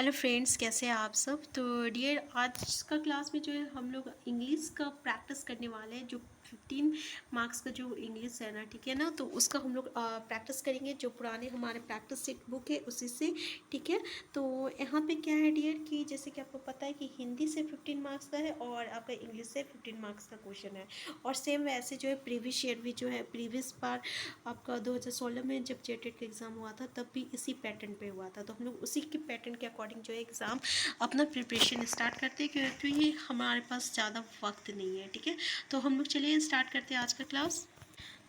Hello friends, कैसे हैं आप सब। तो डियर, आज का क्लास में जो है हम लोग इंग्लिश का प्रैक्टिस करने वाले हैं। जो 15 मार्क्स का जो इंग्लिश है ना, ठीक है ना, तो उसका हम लोग प्रैक्टिस करेंगे। जो पुराने हमारे प्रैक्टिस सेट बुक है उसी से, ठीक है। तो यहाँ पे क्या है डियर कि जैसे कि आपको पता है कि हिंदी से 15 मार्क्स का है और आपका इंग्लिश से 15 मार्क्स का क्वेश्चन है। और सेम वैसे जो है प्रीवियस ईयर भी जो है, प्रीवियस बार आपका 2016 में जब जेटेट का एग्ज़ाम हुआ था तब भी इसी पैटर्न पे हुआ था। तो हम लोग उसी के पैटर्न के अकॉर्डिंग जो है एग्ज़ाम अपना प्रिपरेशन स्टार्ट करते हैं, क्योंकि हमारे पास ज़्यादा वक्त नहीं है, ठीक है। तो हम लोग चलिए स्टार्ट करते हैं आज का क्लास।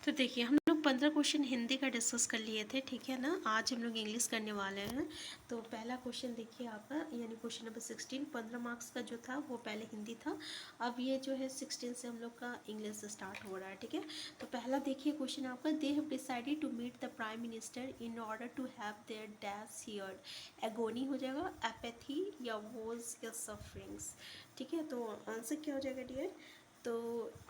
तो देखिए, हम लोग 15 क्वेश्चन हिंदी का डिस्कस कर लिए थे, ठीक है ना। आज हम लोग इंग्लिश करने वाले हैं। तो पहला क्वेश्चन देखिए आपका, यानी क्वेश्चन नंबर 16, 15 मार्क्स का जो था वो पहले हिंदी था। अब ये जो है 16 से हम लोग का इंग्लिश स्टार्ट हो रहा है, ठीक है। तो पहला देखिए क्वेश्चन आपका, they have decided to meet the prime minister in order to have their dash heard. Agony हो जाएगा, एपैथी या वोज या सफरिंग्स, ठीक है। तो आंसर क्या हो जाएगा डियर? तो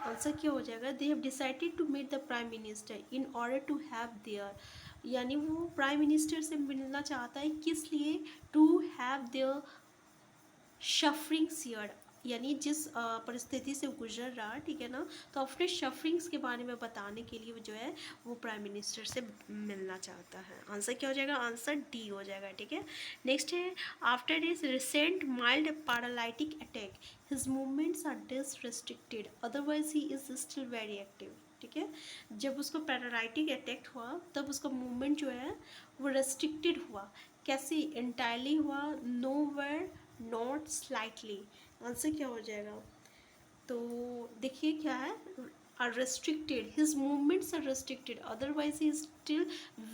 आंसर क्या हो जाएगा? They have decided to meet the prime minister in order to have their, यानी वो प्राइम मिनिस्टर से मिलना चाहता है, किस लिए? To have their suffering share, यानी जिस परिस्थिति से गुजर रहा, ठीक है ना, तो अपने सफरिंग्स के बारे में बताने के लिए जो है वो प्राइम मिनिस्टर से मिलना चाहता है। आंसर क्या हो जाएगा? आंसर डी हो जाएगा, ठीक है। नेक्स्ट है, after his recent mild paralytic attack his movements are derestricted, otherwise he is still very active, ठीक है। जब उसको पैरालाइटिक अटैक हुआ तब उसका मूवमेंट जो है वो रेस्ट्रिक्टेड हुआ। कैसे? इंटायरली हुआ, nowhere, not slightly. Answer क्या हो जाएगा? तो देखिए क्या है, are restricted, his movements are restricted, otherwise he still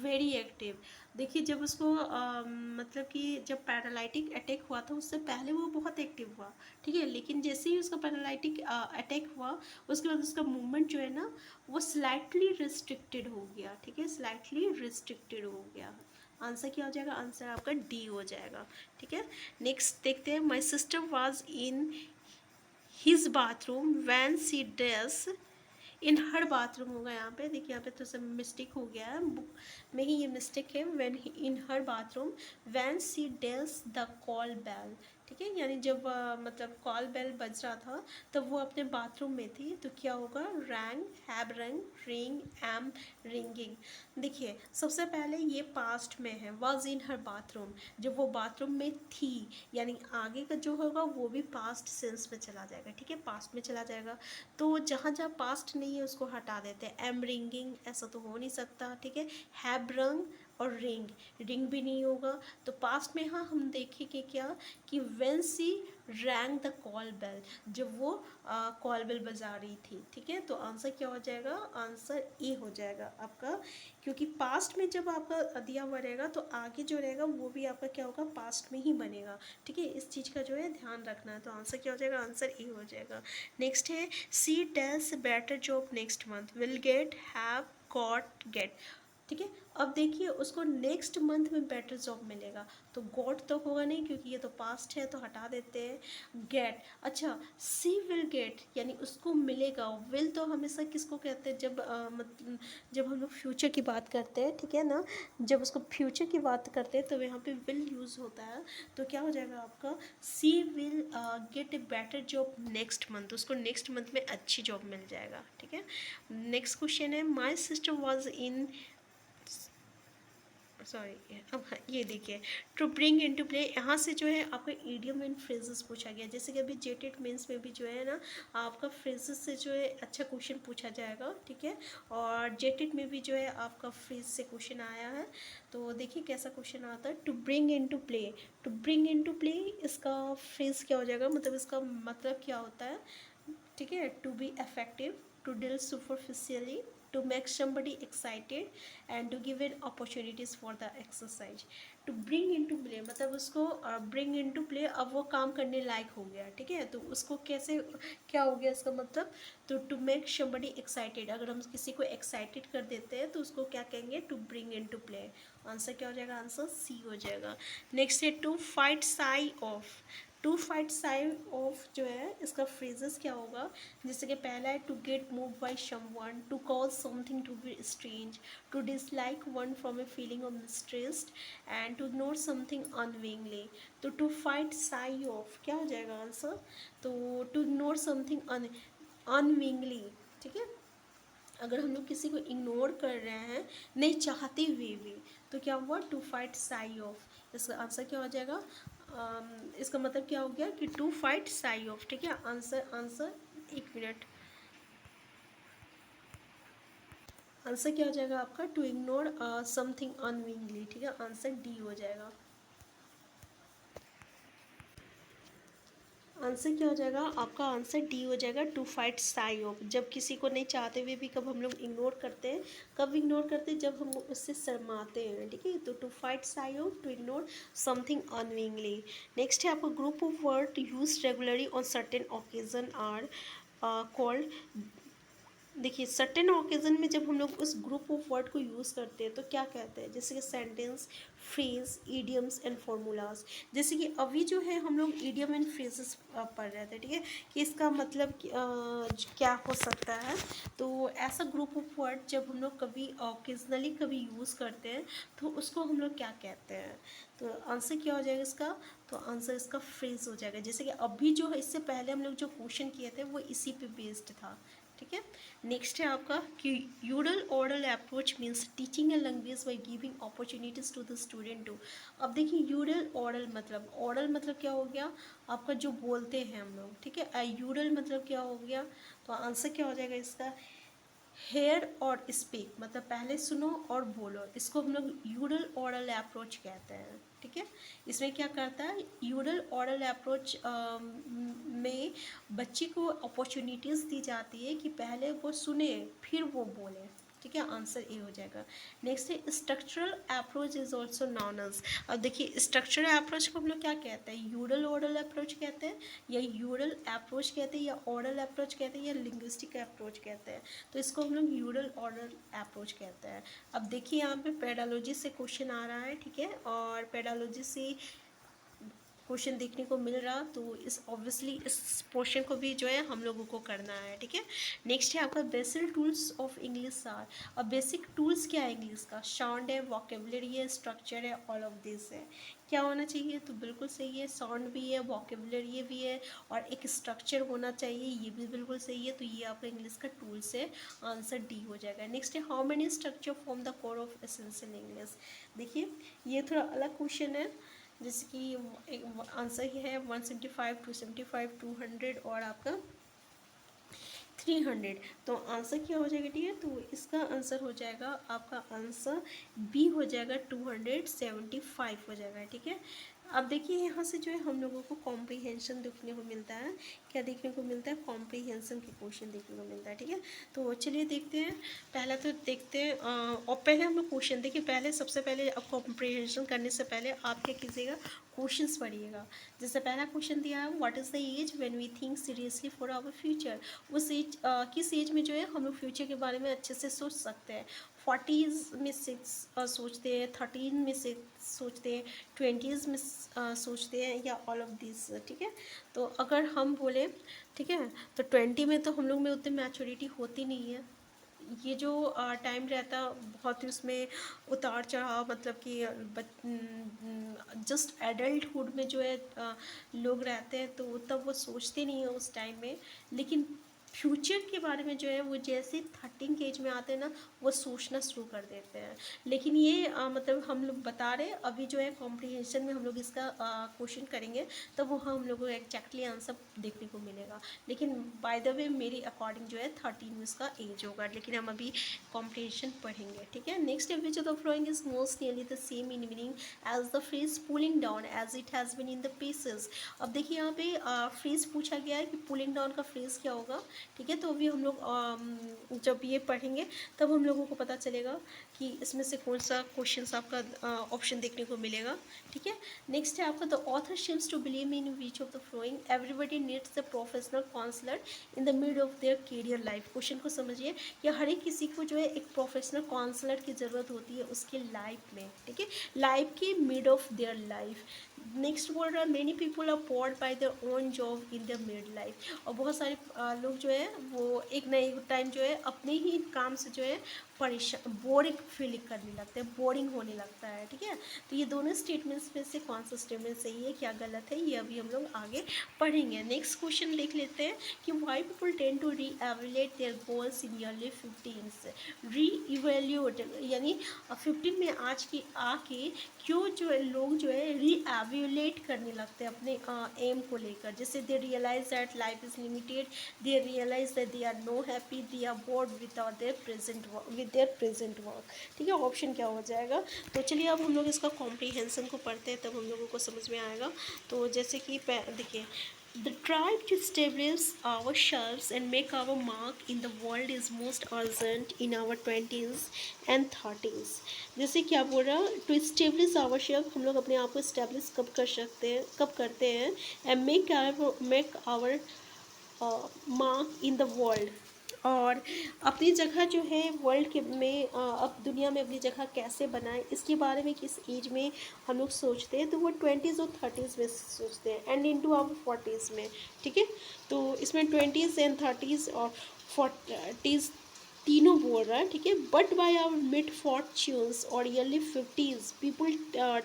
very active. देखिए, जब उसको मतलब कि जब पैरालाइटिक अटैक हुआ था उससे पहले वो बहुत एक्टिव हुआ, ठीक है। लेकिन जैसे ही उसका पैरालाइटिक अटैक हुआ उसके बाद उसका मूवमेंट जो है ना वो स्लाइटली रिस्ट्रिक्टेड हो गया, ठीक है, स्लाइटली रिस्ट्रिक्टेड हो गया। आंसर क्या हो जाएगा? आंसर आपका डी हो जाएगा, ठीक है। नेक्स्ट देखते हैं, माई sister was in his bathroom when C dress, in her bathroom होगा यहाँ पे। देखिए यहाँ पे तो सब मिस्टेक हो गया है, बुक में ही ये मिस्टेक है। When in her bathroom when she dials the call bell, ठीक है, यानी जब मतलब कॉल बेल बज रहा था तब वो अपने बाथरूम में थी, तो क्या होगा? रैंग, हैव रंग, रिंग, एम रिंगिंग। देखिए सबसे पहले ये पास्ट में है, वॉज इन हर बाथरूम, जब वो बाथरूम में थी, यानी आगे का जो होगा वो भी पास्ट सेंस में चला जाएगा, ठीक है, पास्ट में चला जाएगा। तो जहाँ जहाँ पास्ट नहीं है उसको हटा देते हैं। एम रिंगिंग ऐसा तो हो नहीं सकता, ठीक है। हैव रंग और रिंग, रिंग भी नहीं होगा। तो पास्ट में हाँ हम देखेंगे क्या कि when she rang the call bell, जब वो कॉल बेल बजा रही थी, ठीक है। तो आंसर क्या हो जाएगा? आंसर ए हो जाएगा आपका, क्योंकि पास्ट में जब आपका दिया हुआ रहेगा तो आगे जो रहेगा वो भी आपका क्या होगा? पास्ट में ही बनेगा, ठीक है। इस चीज़ का जो है ध्यान रखना है। तो आंसर क्या हो जाएगा? आंसर ए हो जाएगा। नेक्स्ट है, she dash better job next month, will get, have, got, get, ठीक है। अब देखिए उसको नेक्स्ट मंथ में बेटर जॉब मिलेगा, तो गॉट तो होगा नहीं क्योंकि ये तो पास्ट है, तो हटा देते हैं। गेट, अच्छा, सी विल गेट यानी उसको मिलेगा। विल तो हमेशा किसको कहते हैं? जब मतलब जब हम लोग फ्यूचर की बात करते हैं, ठीक है ना, जब उसको फ्यूचर की बात करते हैं तो यहाँ पे विल यूज़ होता है। तो क्या हो जाएगा आपका? She will get a better job next month, उसको नेक्स्ट मंथ में अच्छी जॉब मिल जाएगा, ठीक है। नेक्स्ट क्वेश्चन है, my sister was in, sorry, अब ये देखिए, to bring into play, यहाँ से जो है आपका ईडियम एंड फ्रेजेस पूछा गया। जैसे कि अभी जेटेट मेंस में भी जो है ना आपका फ्रेजेस से जो है अच्छा क्वेश्चन पूछा जाएगा, ठीक है। और जेटेट में भी जो है आपका फ्रेज से क्वेश्चन आया है। तो देखिए कैसा क्वेश्चन आता है, to bring into play. To bring into play इसका फ्रेज क्या हो जाएगा, मतलब इसका मतलब क्या होता है, ठीक है। To be effective, to deal superficially, to make somebody excited and to give it opportunities for the exercise. to bring into play मतलब उसको bring into play, अब वो काम करने लायक हो गया, ठीक है। तो उसको कैसे, क्या हो गया इसका मतलब? तो to make somebody excited, अगर हम किसी को excited कर देते हैं तो उसको क्या कहेंगे? to bring into play। Answer क्या हो जाएगा? आंसर सी हो जाएगा। नेक्स्ट है, to fight shy of, to fight side of जो है इसका फ्रेजेस क्या होगा, जैसे कि पहला है to get move by someone, to cause something to be strange, to dislike one from a feeling of mistrust and to ignore something unwittingly. तो टू फाइट साई ऑफ क्या हो जाएगा आंसर, तो टू इग्नोर समथिंग अनविंगली, ठीक है। अगर हम लोग किसी को इग्नोर कर रहे हैं नहीं चाहते हुए भी, तो क्या हुआ, टू फाइट साई ऑफ। इसका आंसर क्या हो जाएगा, इसका मतलब क्या हो गया कि टू फाइट साई ऑफ, ठीक है। आंसर एक मिनट, आंसर क्या हो जाएगा आपका, टू इग्नोर समथिंग अनविंगली, ठीक है। आंसर डी हो जाएगा। आंसर क्या हो जाएगा आपका, आंसर डी हो जाएगा, टू फाइट साई ऑफ। जब किसी को नहीं चाहते हुए भी कब हम लोग इग्नोर करते हैं, कब इग्नोर करते हैं, जब हम उससे शर्माते हैं, ठीक है। तो to fight shy of, to ignore something unwittingly. Next है आपका group of word use regularly on certain occasion are called. देखिए सर्टेन ओकेजन में जब हम लोग उस ग्रुप ऑफ वर्ड को यूज़ करते हैं तो क्या कहते हैं, जैसे कि sentence, phrase, idioms and formulas. जैसे कि अभी जो है हम लोग ईडियम एंड फ्रेजेस पढ़ रहे थे, ठीक है, कि इसका मतलब क्या हो सकता है। तो ऐसा ग्रुप ऑफ वर्ड जब हम लोग कभी ओकेजनली कभी यूज़ करते हैं तो उसको हम लोग क्या कहते हैं। तो आंसर क्या हो जाएगा इसका, तो आंसर इसका फ्रेज हो जाएगा। जैसे कि अभी जो है इससे पहले हम लोग जो क्वेश्चन किए थे वो इसी पे बेस्ड था, ठीक है। नेक्स्ट है आपका कि यूडल oral approach means teaching a language by giving opportunities to the student to. अब देखिए यूडल ओरल मतलब क्या हो गया आपका, जो बोलते हैं हम लोग, ठीक है। यूडल मतलब क्या हो गया, तो आंसर क्या हो जाएगा इसका, हेयर और स्पीक, मतलब पहले सुनो और बोलो, इसको हम लोग यूडल ओरल अप्रोच कहते हैं, ठीक है। इसमें क्या करता है, यूडल ओरल अप्रोच में बच्चे को अपॉर्चुनिटीज़ दी जाती है कि पहले वो सुने फिर वो बोले, ठीक है। आंसर ए हो जाएगा। नेक्स्ट है structural approach is also known as. अब देखिए स्ट्रक्चरल अप्रोच को हम लोग क्या कहते हैं, यूडल ओरल अप्रोच कहते हैं, या यूडल अप्रोच कहते हैं, या ओरल अप्रोच कहते हैं, या लिंग्विस्टिक अप्रोच कहते हैं। तो इसको हम लोग यूडल ओरल अप्रोच कहते हैं। अब देखिए यहाँ पे पेडालॉजी से क्वेश्चन आ रहा है, ठीक है, और पेडालॉजी से क्वेश्चन देखने को मिल रहा, तो इस ऑब्वियसली इस पोर्शन को भी जो है हम लोगों को करना है, ठीक है। नेक्स्ट है आपका basic tools of English are. अब बेसिक टूल्स क्या है इंग्लिश का, साउंड है, वोकेबलरी है, स्ट्रक्चर है, ऑल ऑफ दिस है। क्या होना चाहिए, तो बिल्कुल सही है, साउंड भी है, वोकेबलरी भी है, और एक स्ट्रक्चर होना चाहिए, ये भी बिल्कुल सही है। तो ये आपका इंग्लिश का टूल्स है, आंसर डी हो जाएगा। नेक्स्ट है how many structure form the core of essential English. देखिए ये थोड़ा अलग क्वेश्चन है, जैसे कि आंसर ही है 175, 275, 200 और आपका 300। तो आंसर क्या हो जाएगा, ठीक है। तो इसका आंसर हो जाएगा आपका आंसर बी हो जाएगा, 275 हो जाएगा, ठीक है। अब देखिए यहाँ से जो है हम लोगों को कॉम्प्रीहेंशन देखने को मिलता है, क्या देखने को मिलता है, कॉम्प्रीहेंशन के क्वेश्चन देखने को मिलता है, ठीक है। तो चलिए देखते हैं, पहला तो देखते हैं और पहले हम लोग क्वेश्चन देखिए, पहले सबसे पहले अब कॉम्प्रीहेंशन करने से पहले आप क्या कीजिएगा, क्वेश्चंस पढ़िएगा। जैसे पहला क्वेश्चन दिया है, what is the age when we think seriously for our future. उस एज किस एज में जो है हम लोग फ्यूचर के बारे में अच्छे से सोच सकते हैं। 40s में सोचते हैं, 13 में से सोचते हैं, 20s में सोचते हैं, या ऑल ऑफ दिस, ठीक है। तो अगर हम बोले, ठीक है, तो 20 में तो हम लोग में उतनी मैच्योरिटी होती नहीं है। ये जो टाइम रहता बहुत ही उसमें उतार चढ़ाव, मतलब कि जस्ट एडल्टहुड में जो है लोग रहते हैं, तो तब वो सोचते नहीं है उस टाइम में। लेकिन फ्यूचर के बारे में जो है वो जैसे 13 के एज में आते हैं ना, वो सोचना शुरू कर देते हैं। लेकिन ये मतलब हम लोग बता रहे अभी जो है कॉम्प्रीहेंशन में हम लोग इसका क्वेश्चन करेंगे, तब वो हम लोगों को एक्जैक्टली आंसर देखने को मिलेगा। लेकिन बाय द वे मेरे अकॉर्डिंग जो है 13 में इसका एज होगा, लेकिन हम अभी कॉम्प्रीहेंशन पढ़ेंगे, ठीक है। नेक्स्ट है which of the following is most nearly the same in meaning as the phrase pulling down as it has been in the passage. अब देखिए यहाँ पे फ्रेज पूछा गया है कि पुलिंग डाउन का फ्रेज क्या होगा, ठीक है। तो अभी हम लोग जब ये पढ़ेंगे तब हम लोगों को पता चलेगा कि इसमें से कौन सा क्वेश्चन आपका ऑप्शन देखने को मिलेगा, ठीक है। नेक्स्ट है आपका the author seems to believe in which of the following everybody needs the professional counsellor in the mid of their career life. Question को समझिए कि हर एक किसी को जो है एक प्रोफेशनल काउंसलर की ज़रूरत होती है उसके लाइफ में, ठीक है, लाइफ की mid of their life. Next बोल रहा है many people are bored by their own job in their mid life. और बहुत सारे लोग जो है वो एक ना एक टाइम जो है अपने ही काम से जो है परेशान बोरिंग फीलिंग करने लगते हैं, बोरिंग होने लगता है। ठीक है, तो ये दोनों स्टेटमेंट्स में से कौन सा स्टेटमेंट सही है क्या गलत है, ये अभी हम लोग आगे पढ़ेंगे। नेक्स्ट क्वेश्चन देख लेते हैं कि why people tend to re evaluate their goals in early 15 re evaluate, यानी 15 में आज की आके क्यों जो है लोग जो है रीएवेल्यूएट करने लगते हैं अपने एम को लेकर। जैसे they realise that life is limited, they realise that they are no happy, they are bored without their present with their present work. ठीक है, ऑप्शन क्या हो जाएगा। तो चलिए अब हम लोग इसका कॉम्प्रीहेंसन को पढ़ते हैं, तब हम लोगों को समझ में आएगा। तो जैसे कि देखिए, the drive to establish ourselves and make our mark in the world is most urgent in our 20s and 30s। जैसे क्या बोल रहा है, टू इस्टेब्लिश आवरसेल्फ, हम लोग अपने आप को इस्टेब्लिश कब कर सकते हैं, कब करते हैं, and make our mark in the world, और अपनी जगह जो है वर्ल्ड के में अब दुनिया में अपनी जगह कैसे बनाएं, इसके बारे में किस एज में हम लोग सोचते हैं, तो वो 20s और 30s में सोचते हैं एंड इनटू आवर 40s में। ठीक है, तो इसमें 20s एंड 30s और 40s तीनों बोल रहा है। ठीक है, but by our mid forties और early 50s people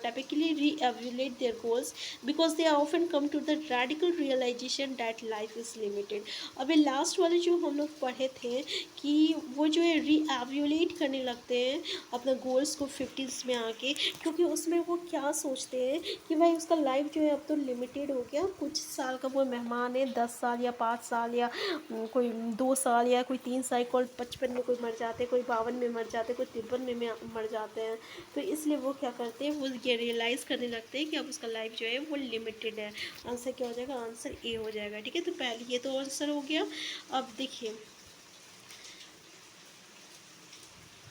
typically re-evaluate their goals because they often come to the radical realization that life is limited। अभी लास्ट वाले जो हम लोग पढ़े थे कि वो जो है री-एवेल्यूएट करने लगते हैं अपना गोल्स को 50s में आके, क्योंकि उसमें वो क्या सोचते हैं कि भाई उसका लाइफ जो है अब तो लिमिटेड हो गया, कुछ साल का वो मेहमान है, 10 साल या 5 साल या कोई 2 साल या कोई 3 साल, कोई 55 में कोई मर जाते हैं, कोई 52 में मर जाते हैं, कोई 53 में मर जाते हैं। तो इसलिए वो क्या करते हैं, वो ये रियलाइज़ करने लगते हैं कि अब उसका लाइफ जो है वो लिमिटेड है। आंसर क्या हो जाएगा, आंसर ए हो जाएगा। ठीक है, तो पहले ये तो आंसर हो गया। अब देखिए,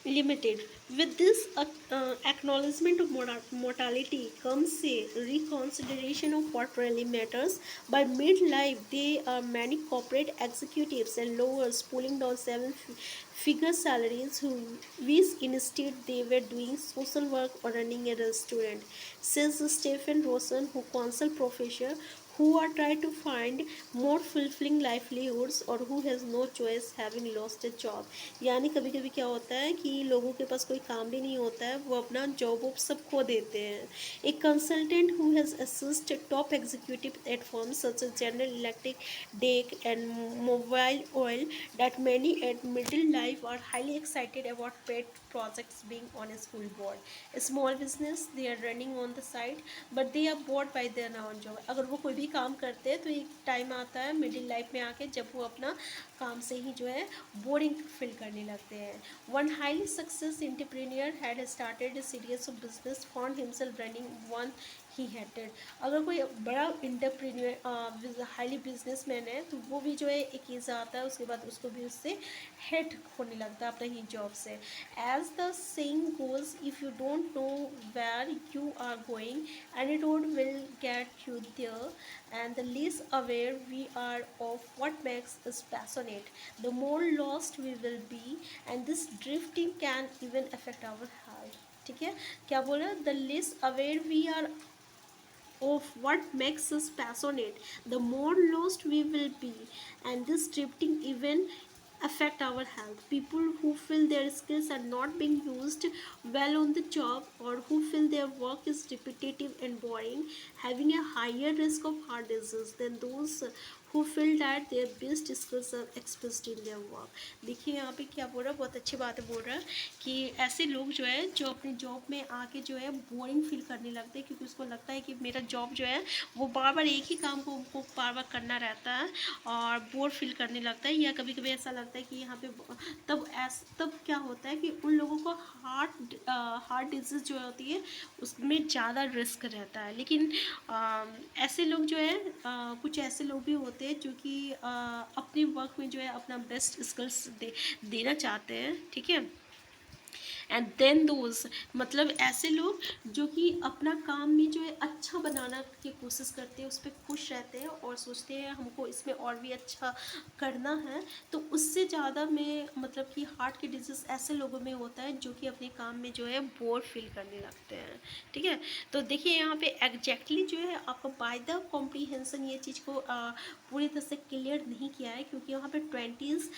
limited. With this acknowledgement of mortality comes a reconsideration of what really matters. By midlife, there are many corporate executives and lawyers pulling down seven-figure salaries who wish instead they were doing social work or running a restaurant, says Stephen Rosen, who counsel professor who are trying to find more fulfilling livelihoods or who has no choice having lost a job। यानी कभी कभी क्या होता है कि लोगों के पास कोई काम भी नहीं होता है, वो अपना जॉब वॉब सब खो देते हैं। एक consultant who has assisted top executive at firms such as General Electric, Deck and Mobil Oil that many at middle life are highly excited about pet projects being on a school board, a small business they are running on the side, but they are bored by their own job। अगर वो कोई भी काम करते हैं तो एक time आता है मिडिल लाइफ में आके जब वो अपना काम से ही जो है बोरिंग फील करने लगते हैं। One highly success entrepreneur had started a series of business, found himself running one he hated. अगर कोई बड़ा इंटरप्रेन्योर हाईली बिजनेसमैन है तो वो भी जो है एक एज आता है उसके बाद उसको भी उससे हेट होने लगता है अपने ही जॉब से। As the saying goes, if you don't know where you are going any road will get you there, and the less aware we are of what makes us passionate, the more lost we will be, and this drifting can even affect our health। ठीक है, क्या बोला, the less aware we are of what makes us passionate, the more lost we will be, and this drifting even affect our health। People who feel their skills are not being used well on the job, or who feel their work is repetitive and boring, having a higher risk of heart disease than those who feel that their best skills are expressed in their work। देखिए यहाँ पे क्या बोल रहा है, बहुत अच्छी बात बोल रहा है कि ऐसे लोग जो है जो अपनी जॉब में आके जो है बोरिंग फील करने लगते हैं, क्योंकि उसको लगता है कि मेरा जॉब जो है वो बार बार एक ही काम को उनको बार बार करना रहता है और बोर फील करने लगता है। या कभी कभी ऐसा लगता है कि यहाँ पे तब क्या होता है कि उन लोगों को हार्ट डिजीज़ जो होती है उसमें ज़्यादा रिस्क रहता है। लेकिन ऐसे लोग जो है कुछ ऐसे लोग भी होते हैं जो कि अपने वर्क में जो है अपना बेस्ट स्किल्स देना चाहते हैं। ठीक है, एंड देन दोज, मतलब ऐसे लोग जो कि अपना काम में जो है अच्छा बनाना की कोशिश करते हैं, उस पर खुश रहते हैं और सोचते हैं हमको इसमें और भी अच्छा करना है। तो उससे ज़्यादा में मतलब कि हार्ट की डिजीज़ ऐसे लोगों में होता है जो कि अपने काम में जो है बोर फील करने लगते हैं, ठीक है। तो देखिए यहाँ पे एग्जैक्टली जो है आपको बाय द कॉम्प्रीहेंसन ये चीज़ को पूरी तरह से क्लियर नहीं किया है, क्योंकि यहाँ पे ट्वेंटीज़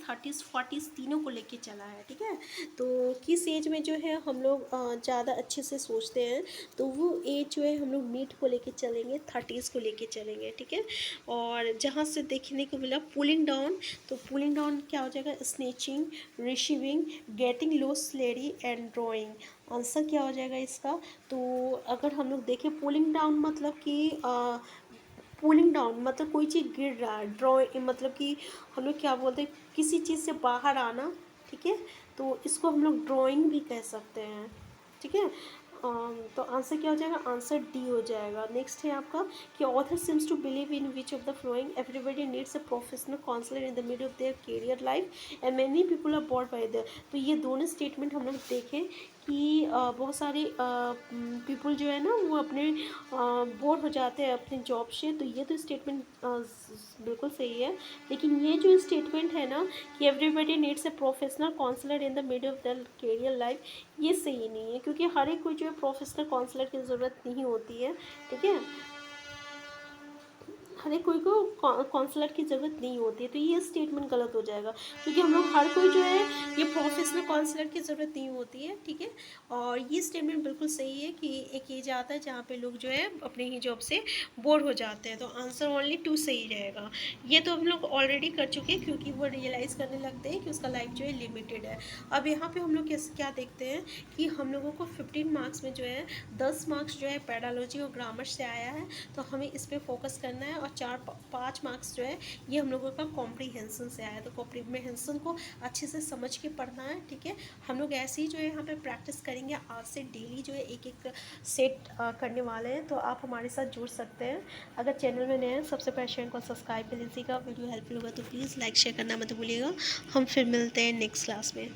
थर्टीज़ फोर्टीज़ तीनों को लेके चला है, ठीक है। तो किस एज में जो है हम लोग ज़्यादा अच्छे से सोचते हैं, तो वो एज जो है हम लोग मीट को लेके चलेंगे, थर्टीज़ को लेके चलेंगे, ठीक है। और जहाँ से देखने को मिला पुलिंग डाउन, तो पुलिंग डाउन क्या हो जाएगा, snatching, receiving, getting low slurry and drawing. Answer क्या हो जाएगा इसका। तो अगर हम लोग देखें पुलिंग डाउन मतलब कि पुलिंग डाउन मतलब कोई चीज़ गिर रहा है, मतलब कि हम लोग क्या बोलते हैं, किसी चीज़ से बाहर आना, ठीक है। तो इसको हम लोग ड्राइंग भी कह सकते हैं, ठीक है। तो आंसर क्या हो जाएगा, आंसर डी हो जाएगा। नेक्स्ट है आपका कि author seems to believe in which of the following, everybody needs a professional counsellor in the mid of their career life and many people are bored by their. तो ये दोनों statement हम लोग देखें कि बहुत सारे पीपल जो है ना वो अपने बोर हो जाते हैं अपने जॉब से, तो ये तो स्टेटमेंट बिल्कुल सही है। लेकिन ये जो स्टेटमेंट है ना कि everybody needs a professional counsellor in the mid of the career life, ये सही नहीं है, क्योंकि हर एक को जो है प्रोफेशनल काउंसलर की ज़रूरत नहीं होती है, ठीक है। हर एक कोई को काउंसलर की ज़रूरत नहीं होती है, तो ये स्टेटमेंट गलत हो जाएगा, क्योंकि हम लोग हर कोई जो है ये प्रोफेशनल काउंसलर की ज़रूरत नहीं होती है, ठीक है। और ये स्टेटमेंट बिल्कुल सही है कि एक एज आता है जहाँ पे लोग जो है अपनी ही जॉब से बोर हो जाते हैं, तो आंसर ओनली टू सही रहेगा। ये तो हम लोग ऑलरेडी कर चुके हैं, क्योंकि वो रियलाइज़ करने लगते हैं कि उसका लाइफ जो है लिमिटेड है। अब यहाँ पे हम लोग क्या देखते हैं कि हम लोगों को 15 मार्क्स में जो है 10 मार्क्स जो है पैडालॉजी और ग्रामर से आया है, तो हमें इस पर फोकस करना है। और 5 मार्क्स जो है ये हम लोगों का कॉम्प्रीहेंसन से आया है, तो कॉम्प्रीहेंसन को अच्छे से समझ के पढ़ना है, ठीक है। हम लोग ऐसे ही जो है यहाँ पे प्रैक्टिस करेंगे, आज से डेली जो है एक एक सेट करने वाले हैं, तो आप हमारे साथ जुड़ सकते हैं। अगर चैनल में नए हैं सबसे पहले चैनल को सब्सक्राइब कर लीजिएगा, वीडियो हेल्पफुल होगा तो प्लीज़ लाइक शेयर करना मत भूलिएगा। हम फिर मिलते हैं नेक्स्ट क्लास में।